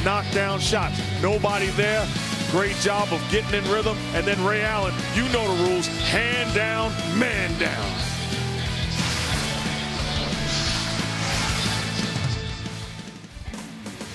knockdown shots. Nobody there. Great job of getting in rhythm. And then Ray Allen, you know the rules. Hand down, man down.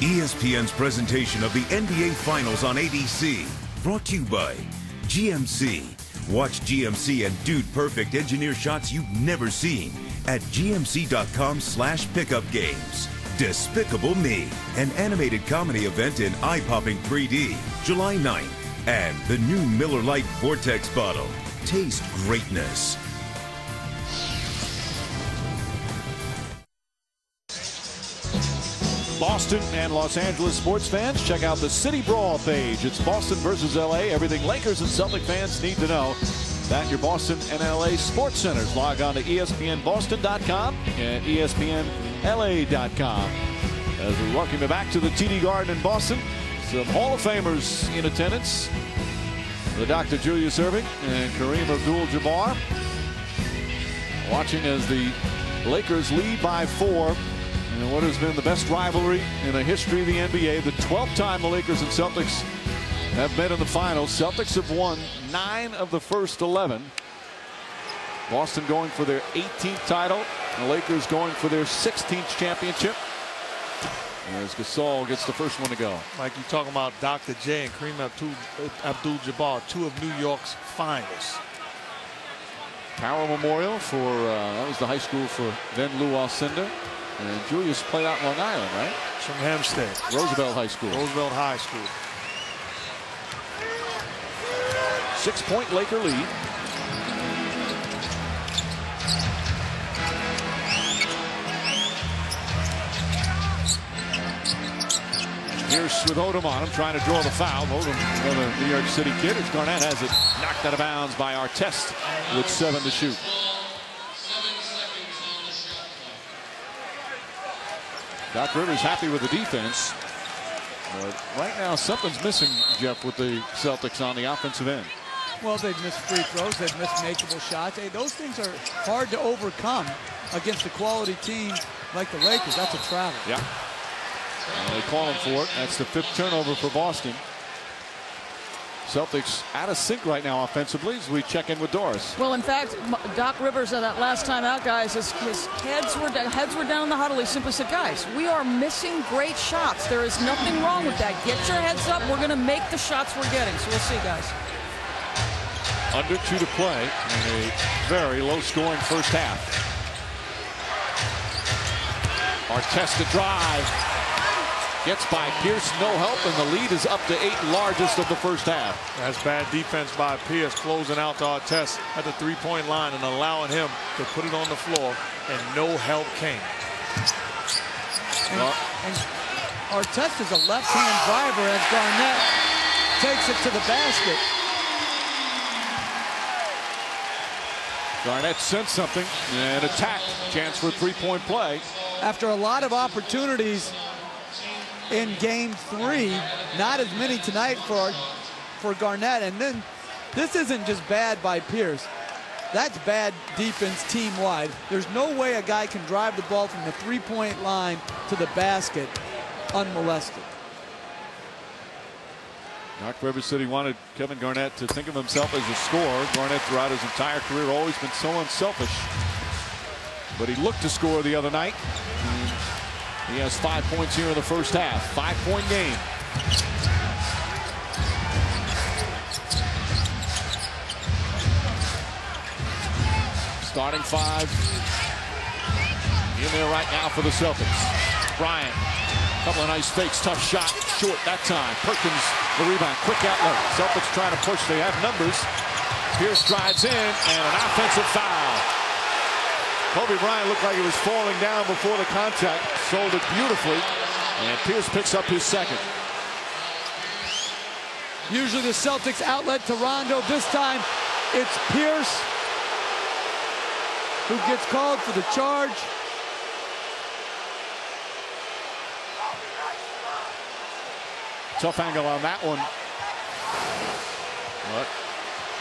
ESPN's presentation of the NBA Finals on ABC. Brought to you by GMC. Watch GMC and Dude Perfect engineer shots you've never seen at gmc.com/pickupgames. Despicable Me, an animated comedy event in eye-popping 3D, July 9th. And the new Miller Lite Vortex bottle. Taste greatness. Boston and Los Angeles sports fans, check out the City Brawl page. It's Boston versus LA. Everything Lakers and Celtic fans need to know. That your Boston and LA sports centers. Log on to ESPNBoston.com and ESPNLA.com. As we welcome you back to the TD Garden in Boston. Some Hall of Famers in attendance. The Dr. Julius Erving and Kareem Abdul-Jabbar. Watching as the Lakers lead by 4. And what has been the best rivalry in the history of the NBA. The 12th time the Lakers and Celtics have met in the finals. Celtics have won 9 of the first 11. Boston going for their 18th title. The Lakers going for their 16th championship. As Gasol gets the first one to go. Mike, you talking about Dr. J and Kareem Abdul-Jabbar, 2 of New York's finest. Power Memorial for, that was the high school for then Lou Alcindor. And Julius played out in Long Island, right? From Hempstead. Roosevelt High School. Roosevelt High School. 6-point Laker lead. Pierce with Odom on him, trying to draw the foul. Odom, another New York City kid. As Garnett has it knocked out of bounds by Artest with 7 to shoot. Doc Rivers happy with the defense. But right now, something's missing, Jeff, with the Celtics on the offensive end. Well, they've missed free throws. They've missed makeable shots. Hey, those things are hard to overcome against a quality team like the Lakers. That's a travel. Yeah. They call him for it. That's the 5th turnover for Boston. Celtics out of sync right now offensively as we check in with Doris. Well, in fact, Doc Rivers, that last time out, guys, his heads were down in the huddle. He simply said, guys, we are missing great shots. There is nothing wrong with that. Get your heads up. We're going to make the shots we're getting. So we'll see, guys. Under 2 to play in a very low-scoring first half. Artest to drive. Gets by Pierce, no help, and the lead is up to 8, largest of the first half. That's bad defense by Pierce, closing out to Artest at the 3-point line and allowing him to put it on the floor, and no help came. And Artest is a left-hand driver as Garnett takes it to the basket. Garnett sensed something and attacked. Chance for a 3-point play. After a lot of opportunities in game 3, not as many tonight for Garnett. And then this isn't just bad by Pierce. That's bad defense team-wide. There's no way a guy can drive the ball from the 3-point line to the basket unmolested. Doc Rivers said he wanted Kevin Garnett to think of himself as a scorer. Garnett throughout his entire career always been so unselfish. But he looked to score the other night. He has 5 points here in the first half. 5-point game. Starting 5 in there right now for the Celtics. Bryant. Couple of nice fakes. Tough shot. Short that time. Perkins the rebound. Quick outlet. Celtics trying to push. They have numbers. Pierce drives in and an offensive foul. Kobe Bryant looked like he was falling down before the contact. Sold it beautifully. And Pierce picks up his second. Usually the Celtics outlet to Rondo. This time it's Pierce who gets called for the charge. Tough angle on that one. But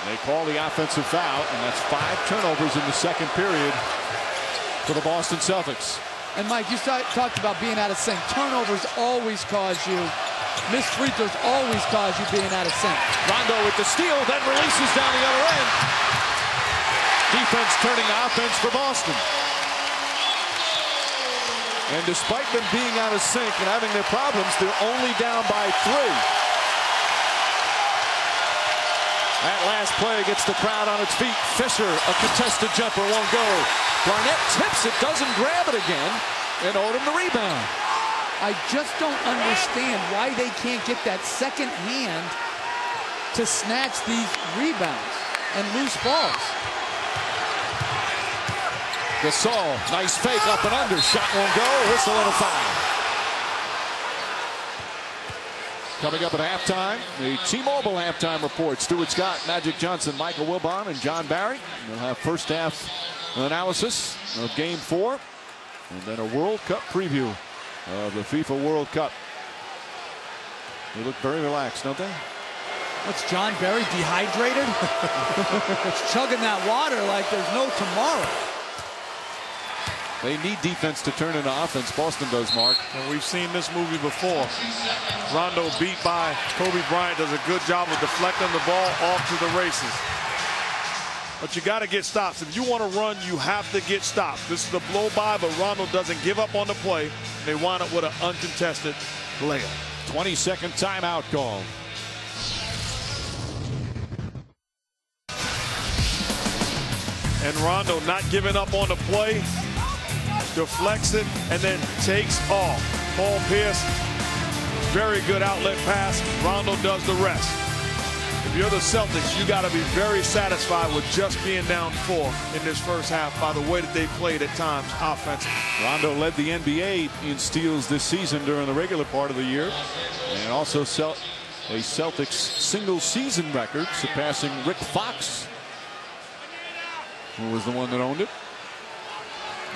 they call the offensive foul, and that's 5 turnovers in the second period for the Boston Celtics. And Mike, you talked about being out of sync. Turnovers always cause you Missed free throws always cause you being out of sync. Rondo with the steal, then releases down the other end. Defense turning to offense for Boston. And despite them being out of sync and having their problems, they're only down by 3. That last play gets the crowd on its feet. Fisher, a contested jumper, won't go. Garnett tips it, doesn't grab it again, and Odom the rebound. I just don't understand why they can't get that second hand to snatch these rebounds and loose balls. Gasol, nice fake up and under. Shot won't go. Whistle and a foul. Coming up at halftime, the T-Mobile halftime report. Stuart Scott, Magic Johnson, Michael Wilbon, and John Barry. We'll have first half analysis of Game 4, and then a World Cup preview of the FIFA World Cup. They look very relaxed, don't they? What's John Barry, dehydrated? He's chugging that water like there's no tomorrow. They need defense to turn into offense. Boston does, Mark. And we've seen this movie before. Rondo beat by Kobe Bryant does a good job of deflecting the ball off to the races. But you got to get stops. If you want to run, you have to get stops. This is a blow by, but Rondo doesn't give up on the play. They wind up with an uncontested layup. 20-second timeout call. And Rondo not giving up on the play, deflects it, and then takes off. Paul Pierce, very good outlet pass. Rondo does the rest. If you're the Celtics, you got to be very satisfied with just being down 4 in this first half by the way that they played at times offensively. Rondo led the NBA in steals this season during the regular part of the year, and also a Celtics single season record, surpassing Rick Fox, who was the one that owned it.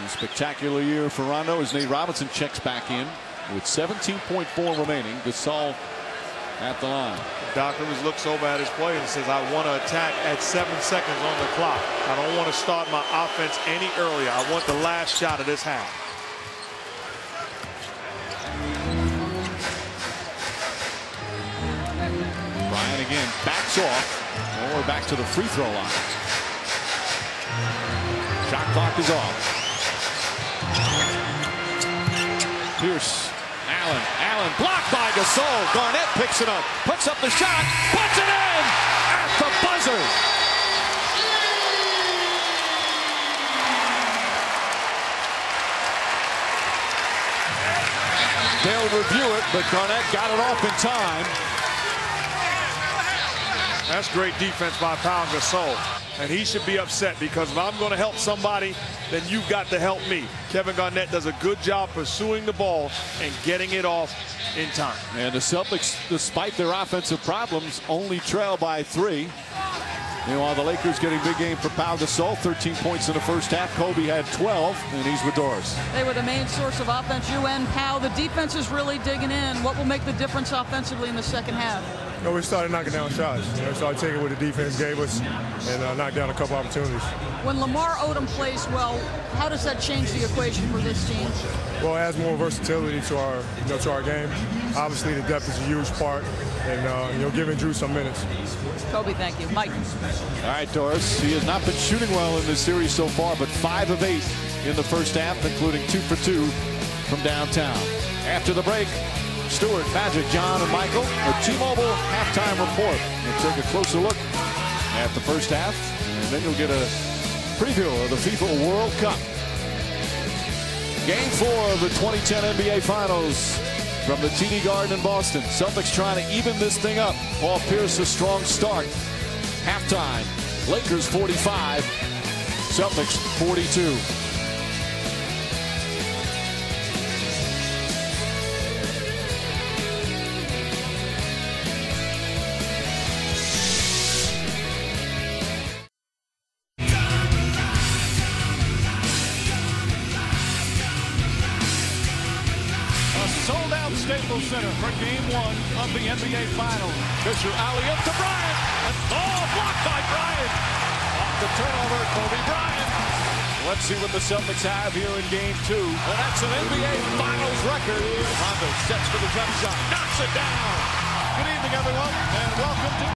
A spectacular year for Rondo as Nate Robinson checks back in with 17.4 remaining. Gasol at the line. Doc Rivers looks over at his play and says, I want to attack at 7 seconds on the clock. I don't want to start my offense any earlier. I want the last shot of this half. Bryant again backs off. Or back to the free throw line. Shot clock is off. Pierce, Allen blocked by Gasol. Garnett picks it up, puts up the shot, puts it in at the buzzer. They'll review it, but Garnett got it off in time. That's great defense by Pau Gasol. And he should be upset because if I'm going to help somebody, then you've got to help me. Kevin Garnett does a good job pursuing the ball and getting it off in time. And the Celtics, despite their offensive problems, only trail by 3. Meanwhile, the Lakers getting big game for Pau Gasol, 13 points in the first half. Kobe had 12, and he's with Doris. They were the main source of offense. You and Pau, the defense is really digging in. What will make the difference offensively in the second half? You know, we started knocking down shots. You know, we started taking what the defense gave us and knocked down a couple opportunities. When Lamar Odom plays well, how does that change the equation for this team? Well, it adds more versatility to our game. Obviously, the depth is a huge part, and giving Drew some minutes. Kobe, thank you. Mike. All right, Doris. He has not been shooting well in this series so far, but 5 of 8 in the first half, including 2 for 2 from downtown. After the break, Stuart, Magic, John, and Michael, the T-Mobile halftime report. We'll take a closer look at the first half, and then you'll get a preview of the FIFA World Cup. Game 4 of the 2010 NBA Finals from the TD Garden in Boston. Celtics trying to even this thing up. Paul Pierce, a strong start. Halftime, Lakers 45, Celtics 42. Staples Center for Game 1 of the NBA Finals. Fisher alley-up to Bryant. And blocked by Bryant. Off the turnover, Kobe Bryant. Let's see what the Celtics have here in game 2. Well, that's an NBA Finals record. Rondo sets for the jump shot, knocks it down. Good evening, everyone.